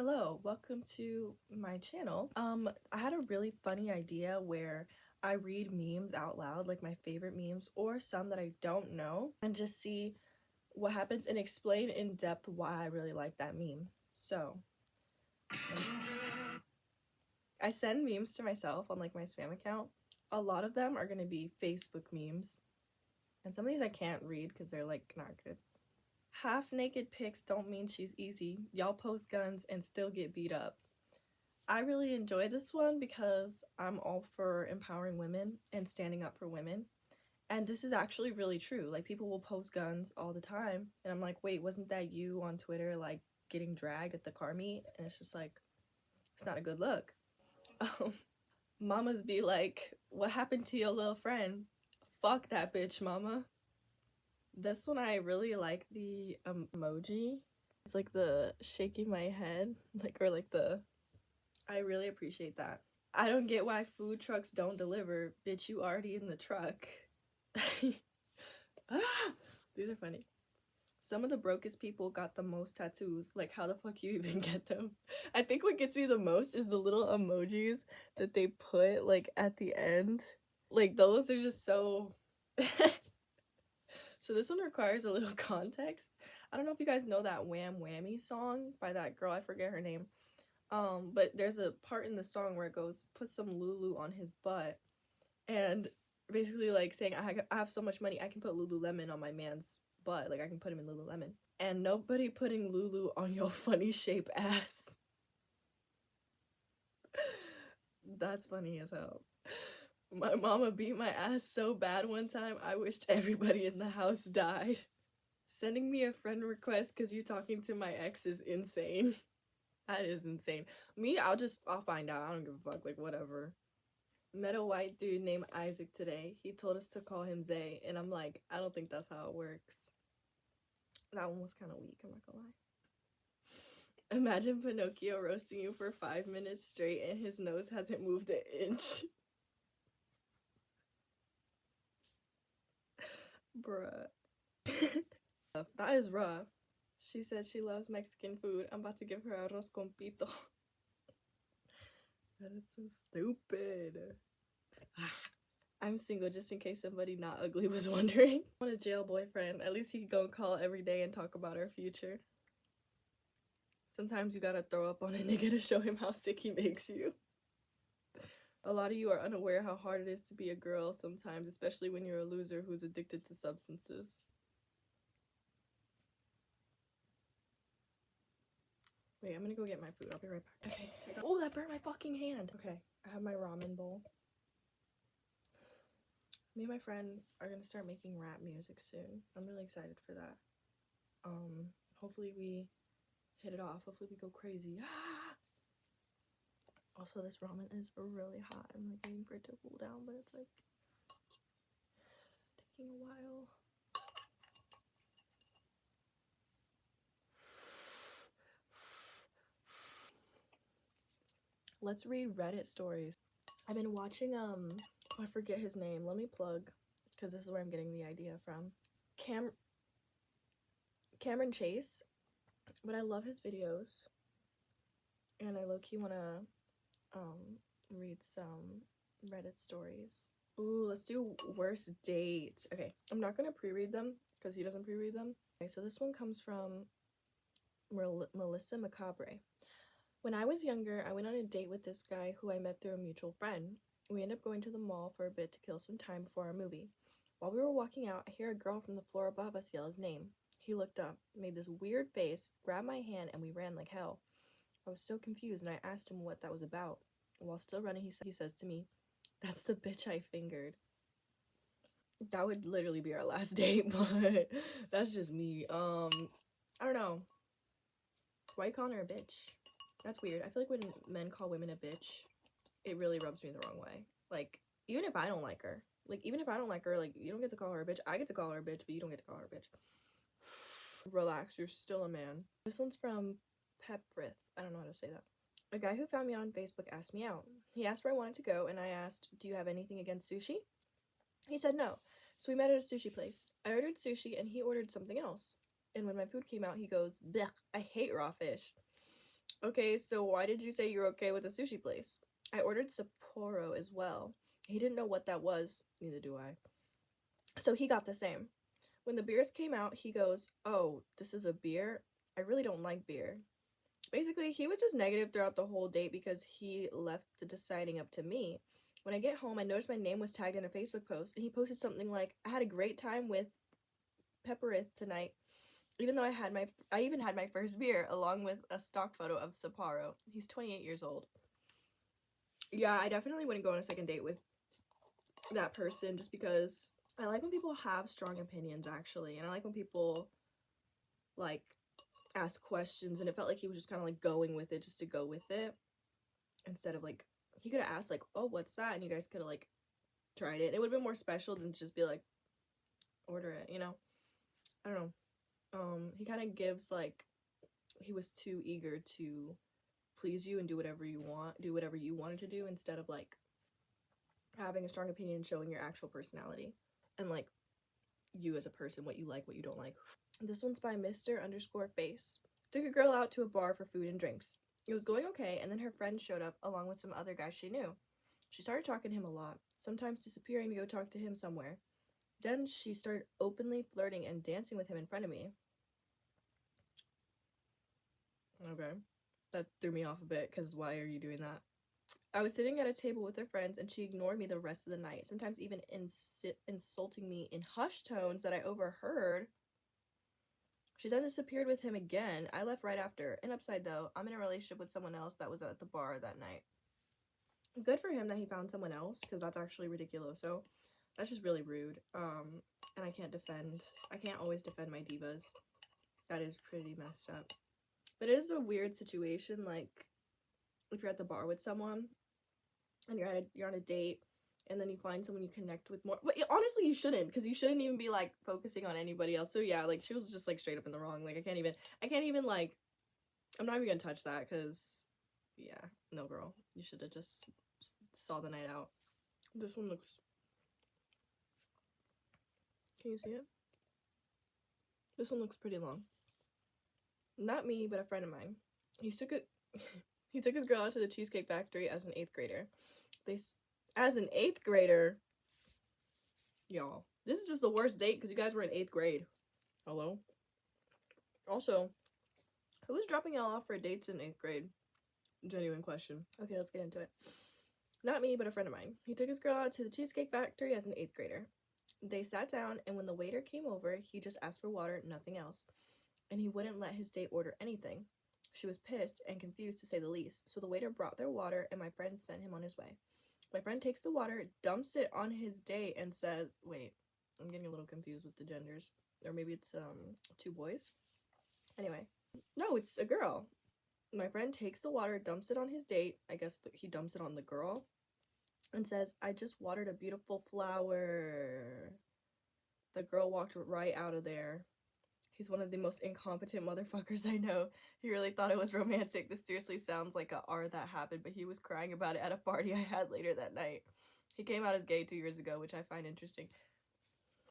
Hello, welcome to my channel. I had a really funny idea where I read memes out loud, like my favorite memes or some that I don't know, and just see what happens and explain in depth why I really like that meme. So, I send memes to myself on like my spam account. A lot of them are gonna be Facebook memes, and some of these I can't read because they're like not good. Half naked pics don't mean she's easy. Y'all post guns and still get beat up. I really enjoy this one because I'm all for empowering women and standing up for women. And this is actually really true. Like, people will post guns all the time, and I'm like, wait, wasn't that you on Twitter, like, getting dragged at the car meet? And it's just like, it's not a good look. Mamas be like, what happened to your little friend? Fuck that bitch, mama. This one, I really like the emoji. It's like the shaking my head, like, or like the, I really appreciate that. I don't get why food trucks don't deliver. Bitch, you already in the truck. These are funny. Some of the brokest people got the most tattoos. Like, how the fuck you even get them? I think what gets me the most is the little emojis that they put, like, at the end. Like, those are just so... So this one requires a little context. I don't know if you guys know that Wham Whammy song by that girl. I forget her name. But there's a part in the song where it goes, put some Lulu on his butt, and basically like saying, I have so much money, I can put Lululemon on my man's butt, like I can put him in Lululemon. And nobody putting Lulu on your funny shape ass. That's funny as hell. My mama beat my ass so bad one time, I wished everybody in the house died. Sending me a friend request because you're talking to my ex is insane. That is insane. Me, I'll find out. I don't give a fuck, like, whatever. Met a white dude named Isaac today. He told us to call him Zay, and I'm like, I don't think that's how it works. That one was kind of weak, I'm not gonna lie. Imagine Pinocchio roasting you for 5 minutes straight and his nose hasn't moved an inch. Bruh. That is rough. She said she loves Mexican food. I'm about to give her arroz con pito. That's so stupid. I'm single, just in case somebody not ugly was wondering. I want a jail boyfriend. At least he can go call every day and talk about our future. Sometimes you gotta throw up on a nigga to show him how sick he makes you. A lot of you are unaware how hard it is to be a girl sometimes, especially when you're a loser who's addicted to substances. Wait, I'm gonna go get my food. I'll be right back. Okay. Oh, that burnt my fucking hand. Okay, I have my ramen bowl. Me and my friend are gonna start making rap music soon. I'm really excited for that. Hopefully we hit it off. Hopefully we go crazy. Also, this ramen is really hot. I'm like waiting for it to cool down, but it's like taking a while. Let's read Reddit stories. I've been watching I forget his name. Let me plug, because this is where I'm getting the idea from. Cameron Chase. But I love his videos, and I low-key wanna read some Reddit stories. Ooh, let's do worst date. Okay, I'm not gonna pre-read them because he doesn't pre-read them. Okay, so this one comes from Melissa Macabre. When I was younger, I went on a date with this guy who I met through a mutual friend. We ended up going to the mall for a bit to kill some time before our movie. While we were walking out, I hear a girl from the floor above us yell his name. He looked up, made this weird face, grabbed my hand, and we ran like hell. I was so confused, and I asked him what that was about. While still running, he says to me, "That's the bitch I fingered." That would literally be our last date, but that's just me. I don't know. Why are you calling her a bitch? That's weird. I feel like when men call women a bitch, it really rubs me the wrong way. Like, even if I don't like her, like, you don't get to call her a bitch. I get to call her a bitch, but you don't get to call her a bitch. Relax, you're still a man. This one's from Peprith. I don't know how to say that. A guy who found me on Facebook asked me out. He asked where I wanted to go, and I asked, "Do you have anything against sushi?" He said no. So we met at a sushi place. I ordered sushi, and he ordered something else. And when my food came out, he goes, "Blech, I hate raw fish." Okay, so why did you say you're okay with the sushi place? I ordered Sapporo as well. He didn't know what that was. Neither do I. So he got the same. When the beers came out, he goes, "Oh, this is a beer? I really don't like beer." Basically, he was just negative throughout the whole date because he left the deciding up to me. When I get home, I noticed my name was tagged in a Facebook post, and he posted something like, "I had a great time with Pepperith tonight, even though I even had my first beer," along with a stock photo of Sapporo. He's 28 years old. Yeah, I definitely wouldn't go on a second date with that person just because I like when people have strong opinions, actually, and I like when people like ask questions, and it felt like he was just kind of like going with it just to go with it instead of like he could have asked like, "Oh, what's that?" and you guys could have like tried it. It would have been more special than just be like, "Order it," you know. I don't know. He kind of gives like he was too eager to please you and do whatever you wanted to do instead of like having a strong opinion and showing your actual personality and like you as a person, what you like, what you don't like. This one's by Mr_Face. Took a girl out to a bar for food and drinks. It was going okay, and then her friend showed up along with some other guys she knew. She started talking to him a lot, sometimes disappearing to go talk to him somewhere. Then she started openly flirting and dancing with him in front of me. Okay. That threw me off a bit, because why are you doing that? I was sitting at a table with her friends, and she ignored me the rest of the night, sometimes even insulting me in hushed tones that I overheard. She then disappeared with him again. I left right after. And upside though, I'm in a relationship with someone else that was at the bar that night. Good for him that he found someone else, because that's actually ridiculous. So that's just really rude. And I can't always defend my divas. That is pretty messed up. But it is a weird situation, like if you're at the bar with someone and you're on a date and then you find someone you connect with more. But honestly, you shouldn't, because you shouldn't even be like focusing on anybody else. So yeah, like she was just like straight up in the wrong. Like I can't even like, I'm not even gonna touch that, because yeah, no girl, you should have just saw the night out. This one looks, can you see it? This one looks pretty long. Not me, but a friend of mine. He took his girl out to the Cheesecake Factory as an 8th grader. As an 8th grader, y'all, this is just the worst date because you guys were in 8th grade. Hello? Also, who was dropping y'all off for dates in 8th grade? Genuine question. Okay, let's get into it. Not me, but a friend of mine. He took his girl out to the Cheesecake Factory as an 8th grader. They sat down, and when the waiter came over, he just asked for water, nothing else. And he wouldn't let his date order anything. She was pissed and confused, to say the least, so the waiter brought their water, and my friend sent him on his way. My friend takes the water, dumps it on his date, and says, wait, I'm getting a little confused with the genders. Or maybe it's 2 boys. Anyway, no, it's a girl. My friend takes the water, dumps it on his date. I guess he dumps it on the girl. And says, "I just watered a beautiful flower." The girl walked right out of there. He's one of the most incompetent motherfuckers I know. He really thought it was romantic. This seriously sounds like a R that happened, but he was crying about it at a party I had later that night. He came out as gay 2 years ago, which I find interesting.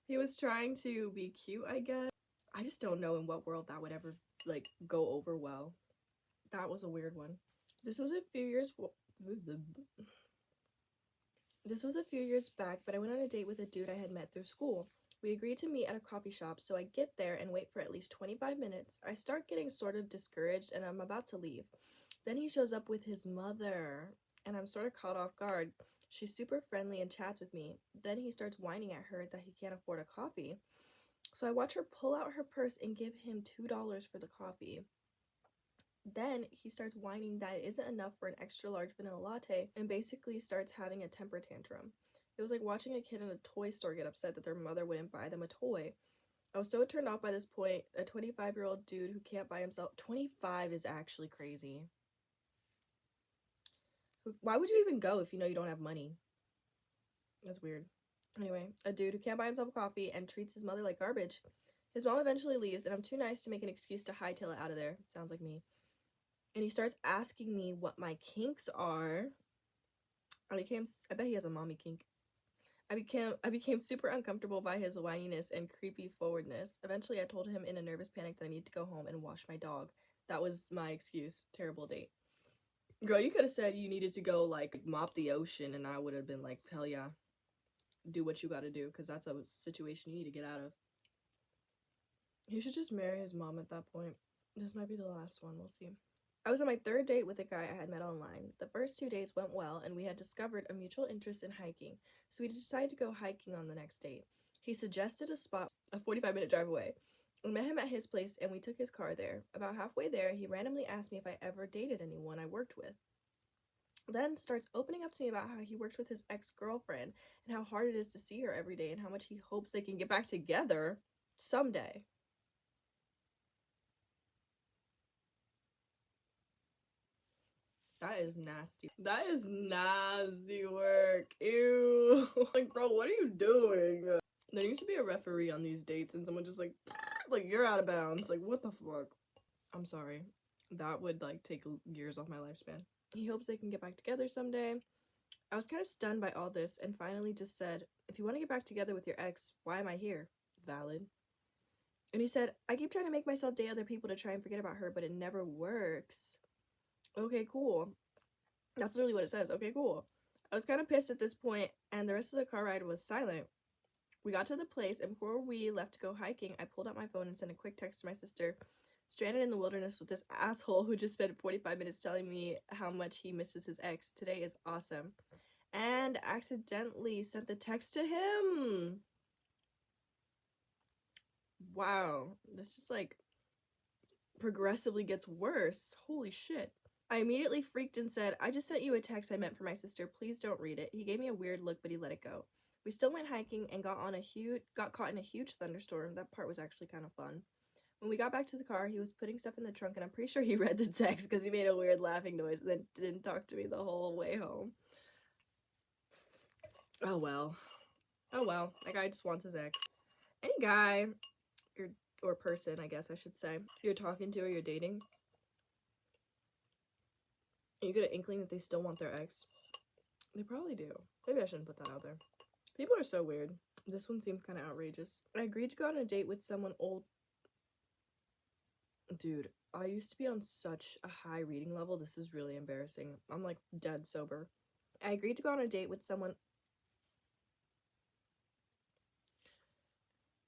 He was trying to be cute, I guess. I just don't know in what world that would ever, like, go over well. That was a weird one. This was a few years back, but I went on a date with a dude I had met through school. We agreed to meet at a coffee shop, so I get there and wait for at least 25 minutes. I start getting sort of discouraged, and I'm about to leave. Then he shows up with his mother, and I'm sort of caught off guard. She's super friendly and chats with me. Then he starts whining at her that he can't afford a coffee. So I watch her pull out her purse and give him $2 for the coffee. Then he starts whining that it isn't enough for an extra large vanilla latte and basically starts having a temper tantrum. It was like watching a kid in a toy store get upset that their mother wouldn't buy them a toy. I was so turned off by this point. A 25-year-old dude who can't buy himself. 25 is actually crazy. Why would you even go if you know you don't have money? That's weird. Anyway, a dude who can't buy himself a coffee and treats his mother like garbage. His mom eventually leaves, and I'm too nice to make an excuse to hightail it out of there. Sounds like me. And he starts asking me what my kinks are. I bet he has a mommy kink. I became super uncomfortable by his whininess and creepy forwardness. Eventually, I told him in a nervous panic that I need to go home and wash my dog. That was my excuse. Terrible date. Girl, you could have said you needed to go, like, mop the ocean, and I would have been like, hell yeah. Do what you gotta do, because that's a situation you need to get out of. He should just marry his mom at that point. This might be the last one. We'll see. I was on my third date with a guy I had met online. The first 2 dates went well, and we had discovered a mutual interest in hiking, so we decided to go hiking on the next date. He suggested a spot a 45-minute drive away. We met him at his place, and we took his car there. About halfway there, he randomly asked me if I ever dated anyone I worked with. Then starts opening up to me about how he works with his ex-girlfriend, and how hard it is to see her every day, and how much he hopes they can get back together someday. That is nasty. That is nasty work. Ew. Like, bro, what are you doing? There used to be a referee on these dates, and someone just like, you're out of bounds. Like, what the fuck? I'm sorry. That would, like, take years off my lifespan. He hopes they can get back together someday. I was kind of stunned by all this, and finally just said, if you want to get back together with your ex, why am I here? Valid. And he said, I keep trying to make myself date other people to try and forget about her, but it never works. Okay, cool. That's literally what it says. Okay, cool. I was kind of pissed at this point, and the rest of the car ride was silent. We got to the place, and before we left to go hiking, I pulled out my phone and sent a quick text to my sister, stranded in the wilderness with this asshole who just spent 45 minutes telling me how much he misses his ex. Today is awesome. And accidentally sent the text to him. Wow. This just, like, progressively gets worse. Holy shit. I immediately freaked and said, I just sent you a text I meant for my sister. Please don't read it. He gave me a weird look, but he let it go. We still went hiking and got caught in a huge thunderstorm. That part was actually kind of fun. When we got back to the car, he was putting stuff in the trunk, and I'm pretty sure he read the text because he made a weird laughing noise and then didn't talk to me the whole way home. Oh well. Oh well. That guy just wants his ex. Any guy, or person, I guess I should say, you're talking to or you're dating, and you get an inkling that they still want their ex, they probably do. Maybe I shouldn't put that out there. People are so weird. This one seems kind of outrageous. I agreed to go on a date with someone old. Dude, I used to be on such a high reading level. This is really embarrassing. I'm like dead sober. I agreed to go on a date with someone.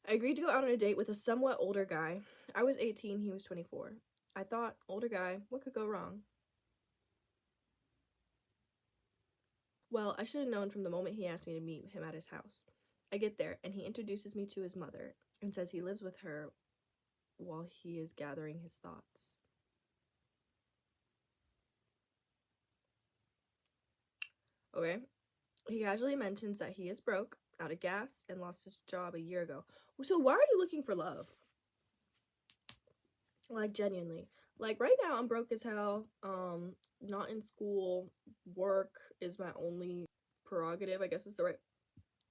I agreed to go out on a date with a somewhat older guy. I was 18, he was 24. I thought, older guy, what could go wrong? Well, I should have known from the moment he asked me to meet him at his house. I get there, and he introduces me to his mother and says he lives with her while he is gathering his thoughts. Okay. He casually mentions that he is broke, out of gas, and lost his job a year ago. So why are you looking for love? Like, genuinely. Like, right now, I'm broke as hell. Not in school. Work is my only prerogative, I guess is the right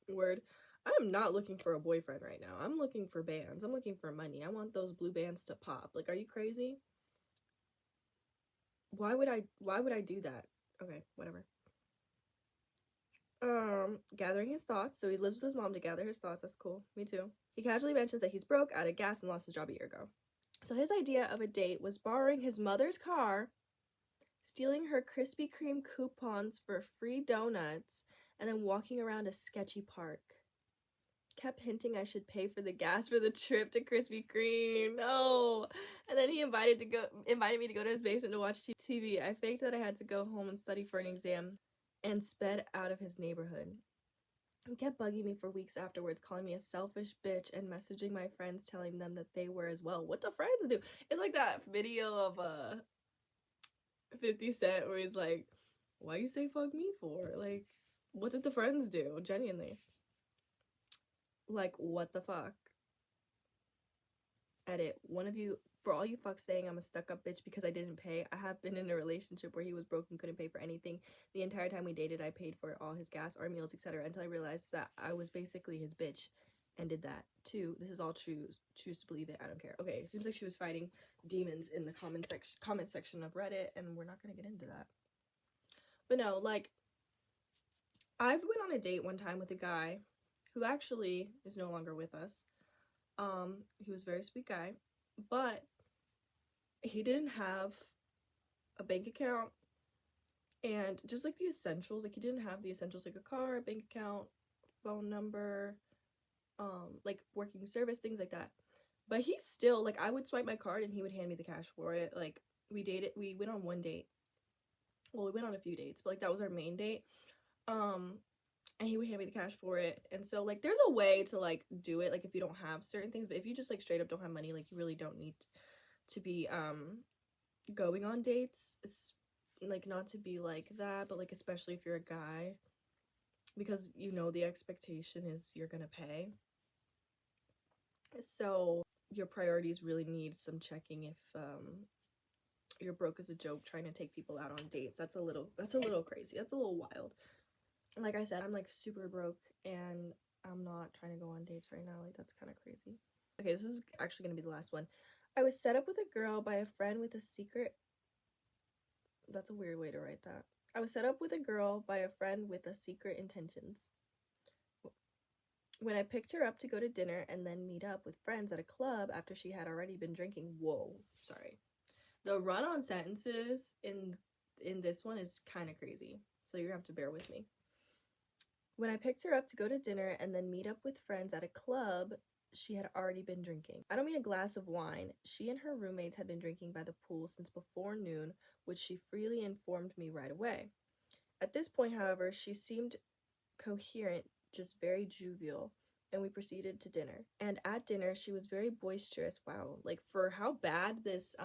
word. I am not looking for a boyfriend right now. I'm looking for bands. I'm looking for money. I want those blue bands to pop. Like, are you crazy? Why would I do that? Okay, whatever. Gathering his thoughts. So he lives with his mom to gather his thoughts. That's cool. Me too. He casually mentions that he's broke, out of gas, and lost his job a year ago. So his idea of a date was borrowing his mother's car, stealing her Krispy Kreme coupons for free donuts, and then walking around a sketchy park. Kept hinting I should pay for the gas for the trip to Krispy Kreme. No. And then he invited me to go to his basement to watch TV. I faked that I had to go home and study for an exam and sped out of his neighborhood. He kept bugging me for weeks afterwards, calling me a selfish bitch and messaging my friends telling them that they were as well. What the friends do? It's like that video of 50 Cent where he's like, why you say fuck me for? Like, what did the friends do? Genuinely. Like, what the fuck? Edit. One of you, for all you fucks saying I'm a stuck-up bitch because I didn't pay, I have been in a relationship where he was broke and couldn't pay for anything. The entire time we dated, I paid for all his gas, our meals, etc. until I realized that I was basically his bitch and did that. 2, this is all true. Choose to believe it. I don't care. Okay, it seems like she was fighting demons in the comment section of Reddit, and we're not gonna get into that. But no, like, I went on a date one time with a guy who actually is no longer with us. He was a very sweet guy, but he didn't have a bank account, and just like the essentials, like he didn't have the essentials like a car, a bank account, phone number, like working service, things like that. But he still, like, I would swipe my card and he would hand me the cash for it. Like, we went on one date. Well, we went on a few dates, but like that was our main date. Um, and he would hand me the cash for it. And so like there's a way to like do it, like if you don't have certain things, but if you just like straight up don't have money, like you really don't need to be going on dates. It's like not to be like that, but like especially if you're a guy, because you know the expectation is you're gonna pay. So your priorities really need some checking if you're broke as a joke trying to take people out on dates. That's a little crazy. That's a little wild. And like I said, I'm like super broke and I'm not trying to go on dates right now. Like that's kind of crazy. Okay, this is actually gonna be the last one. I was set up with a girl by a friend with a secret. That's a weird way to write that. I was set up with a girl by a friend with a secret intentions. When I picked her up to go to dinner and then meet up with friends at a club after she had already been drinking. Whoa, sorry. The run on sentences in this one is kind of crazy, so you have to bear with me. When I picked her up to go to dinner and then meet up with friends at a club, she had already been drinking. I don't mean a glass of wine. She and her roommates had been drinking by the pool since before noon, which she freely informed me right away. At this point, however, she seemed coherent, just very jovial, and we proceeded to dinner. And at dinner, she was very boisterous. Wow, like for how bad this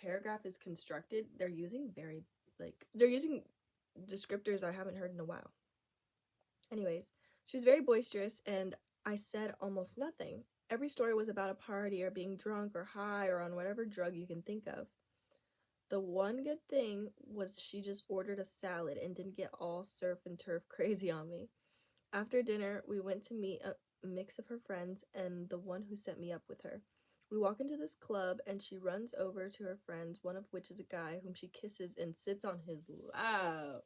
paragraph is constructed, they're using descriptors I haven't heard in a while. Anyways, she was very boisterous, and I said almost nothing. Every story was about a party or being drunk or high or on whatever drug you can think of. The one good thing was she just ordered a salad and didn't get all surf and turf crazy on me. After dinner, we went to meet a mix of her friends and the one who set me up with her. We walk into this club and she runs over to her friends, one of which is a guy whom she kisses and sits on his lap.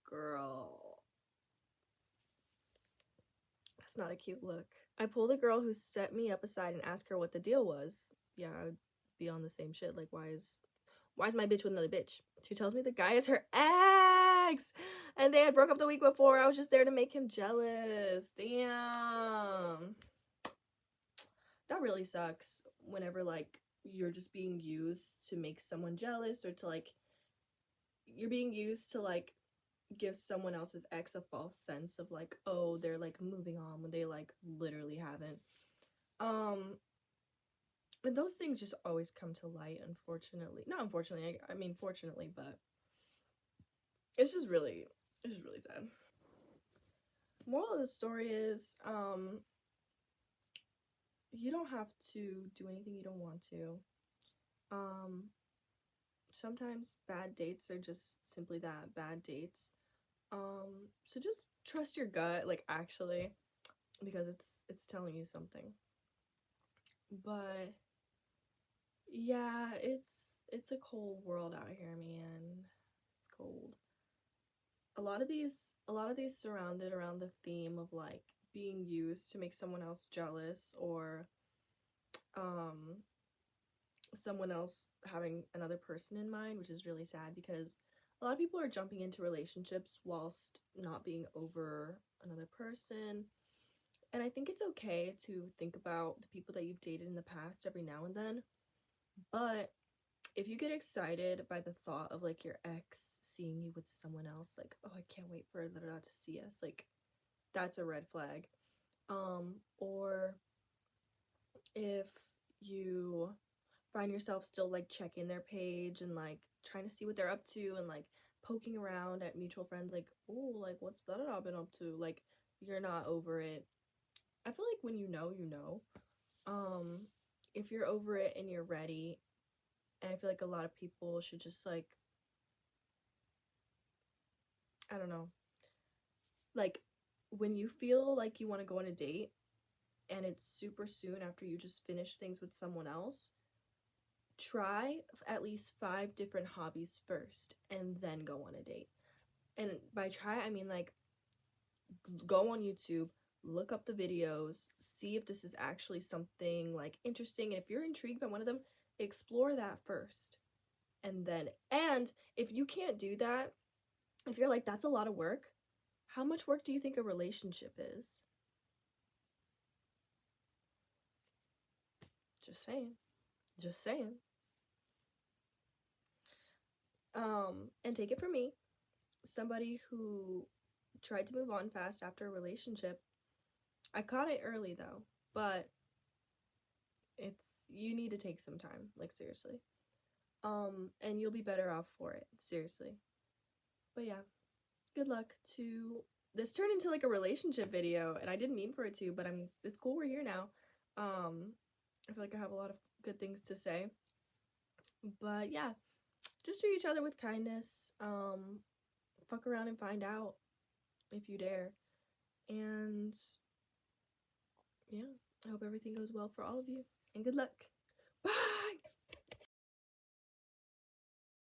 Girl. That's not a cute look. I pull the girl who set me up aside and ask her what the deal was. Yeah, I would be on the same shit. Like, why is my bitch with another bitch? She tells me the guy is her ex, and they had broke up the week before. I was just there to make him jealous. Damn. That really sucks whenever, like, you're just being used to make someone jealous, or to, like, you're being used to, like, give someone else's ex a false sense of, like, oh, they're, like, moving on when they, like, literally haven't. And those things just always come to light, unfortunately. Not unfortunately, I mean fortunately, but it's just really sad. Moral of the story is, you don't have to do anything you don't want to. Sometimes bad dates are just simply that, bad dates. So just trust your gut, like, actually, because it's telling you something. But yeah, it's a cold world out here, man. It's cold. A lot of these surrounded around the theme of like being used to make someone else jealous, or someone else having another person in mind, which is really sad because a lot of people are jumping into relationships whilst not being over another person. And I think it's okay to think about the people that you've dated in the past every now and then. But if you get excited by the thought of like your ex seeing you with someone else, like, oh, I can't wait for them to see us, like, that's a red flag. Or if you find yourself still like checking their page and like trying to see what they're up to and like poking around at mutual friends, like, oh, like what's that all been up to, like you're not over it. I feel like when you know, if you're over it and you're ready, and I feel like a lot of people should just like, I don't know, like when you feel like you want to go on a date and it's super soon after you just finish things with someone else, try at least 5 different hobbies first and then go on a date. And by try, I mean like go on YouTube, look up the videos, see if this is actually something like interesting, and if you're intrigued by one of them, explore that first. And if you can't do that, if you're like, that's a lot of work, how much work do you think a relationship is? Just saying. Just saying. And take it from me, somebody who tried to move on fast after a relationship. I caught it early though, but you need to take some time, like seriously. And you'll be better off for it, seriously. But yeah, good luck to this. Turned into like a relationship video, and I didn't mean for it to, but it's cool we're here now. I feel like I have a lot of good things to say. But yeah, just treat each other with kindness. Fuck around and find out if you dare. And yeah, I hope everything goes well for all of you, and good luck.